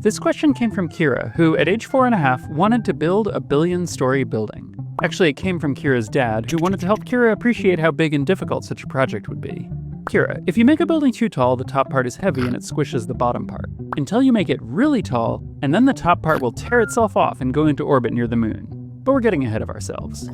This question came from Keira, who at age 4.5 wanted to build a billion-story building. Actually, it came from Keira's dad, who wanted to help Keira appreciate how big and difficult such a project would be. Keira, if you make a building too tall, the top part is heavy and it squishes the bottom part. Until you make it really tall, and then the top part will tear itself off and go into orbit near the moon. But we're getting ahead of ourselves.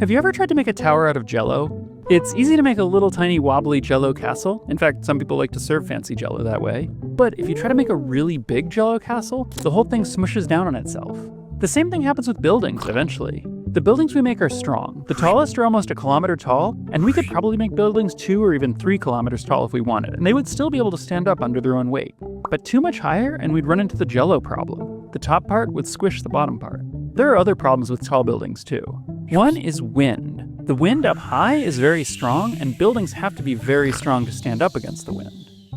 Have you ever tried to make a tower out of Jell-O? It's easy to make a little tiny wobbly Jell-O castle. In fact, some people like to serve fancy Jell-O that way. But if you try to make a really big Jell-O castle, the whole thing smushes down on itself. The same thing happens with buildings eventually. The buildings we make are strong. The tallest are almost 1 kilometer tall, and we could probably make buildings 2 or even 3 kilometers tall if we wanted, and they would still be able to stand up under their own weight. But too much higher, and we'd run into the Jell-O problem. The top part would squish the bottom part. There are other problems with tall buildings too. One is wind. The wind up high is very strong, and buildings have to be very strong to stand up against the wind.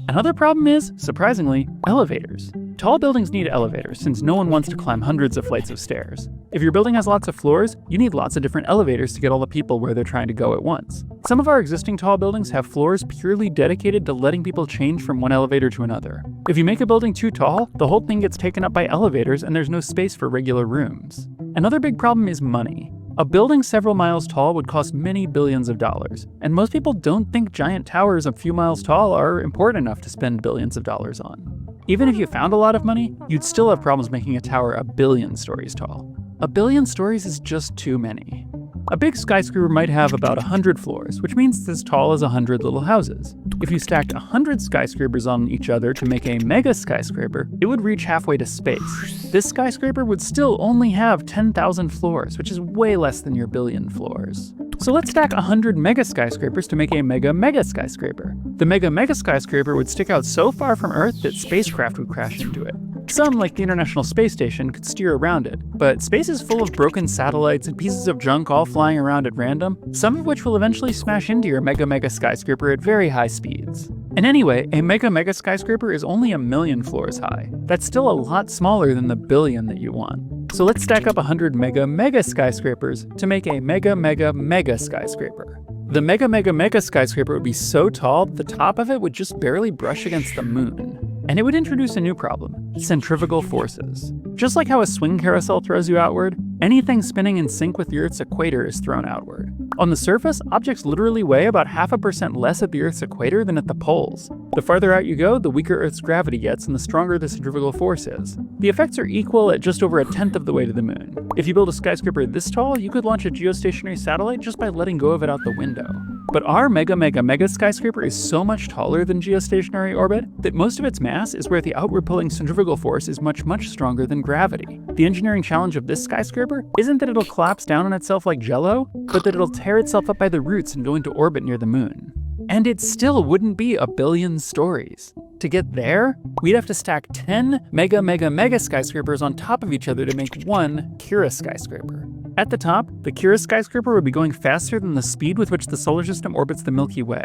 Another problem is, surprisingly, elevators. Tall buildings need elevators, since no one wants to climb hundreds of flights of stairs. If your building has lots of floors, you need lots of different elevators to get all the people where they're trying to go at once. Some of our existing tall buildings have floors purely dedicated to letting people change from one elevator to another. If you make a building too tall, the whole thing gets taken up by elevators and there's no space for regular rooms. Another big problem is money. A building several miles tall would cost many billions of dollars, and most people don't think giant towers a few miles tall are important enough to spend billions of dollars on. Even if you found a lot of money, you'd still have problems making a tower 1 billion stories tall. 1 billion stories is just too many. A big skyscraper might have about 100 floors, which means it's as tall as 100 little houses. If you stacked 100 skyscrapers on each other to make a mega skyscraper, it would reach halfway to space. This skyscraper would still only have 10,000 floors, which is way less than your billion floors. So let's stack 100 mega skyscrapers to make a mega mega skyscraper. The mega mega skyscraper would stick out so far from Earth that spacecraft would crash into it. Some, like the International Space Station, could steer around it, but space is full of broken satellites and pieces of junk all flying around at random, some of which will eventually smash into your mega mega skyscraper at very high speeds. And anyway, a mega mega skyscraper is only 1 million floors high. That's still a lot smaller than the billion that you want. So let's stack up 100 mega mega skyscrapers to make a mega mega mega skyscraper. The mega mega mega skyscraper would be so tall that the top of it would just barely brush against the moon. And it would introduce a new problem, centrifugal forces. Just like how a swing carousel throws you outward, anything spinning in sync with the Earth's equator is thrown outward. On the surface, objects literally weigh about 0.5% less at the Earth's equator than at the poles. The farther out you go, the weaker Earth's gravity gets and the stronger the centrifugal force is. The effects are equal at just over 1/10 of the way to the moon. If you build a skyscraper this tall, you could launch a geostationary satellite just by letting go of it out the window. But our mega mega mega skyscraper is so much taller than geostationary orbit that most of its mass is where the outward pulling centrifugal force is much stronger than gravity. The engineering challenge of this skyscraper isn't that it'll collapse down on itself like Jell-O, but that it'll tear itself up by the roots and go into orbit near the moon. And it still wouldn't be 1 billion stories. To get there, we'd have to stack 10 mega mega mega skyscrapers on top of each other to make one Keira skyscraper. At the top, the Keira skyscraper would be going faster than the speed with which the solar system orbits the Milky Way.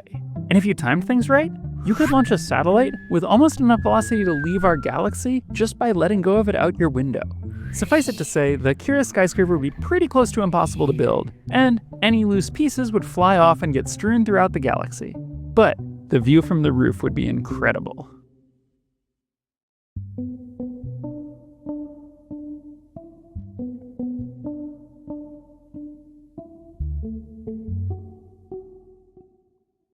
And if you timed things right, you could launch a satellite with almost enough velocity to leave our galaxy just by letting go of it out your window. Suffice it to say, the Keira skyscraper would be pretty close to impossible to build, and any loose pieces would fly off and get strewn throughout the galaxy. But the view from the roof would be incredible.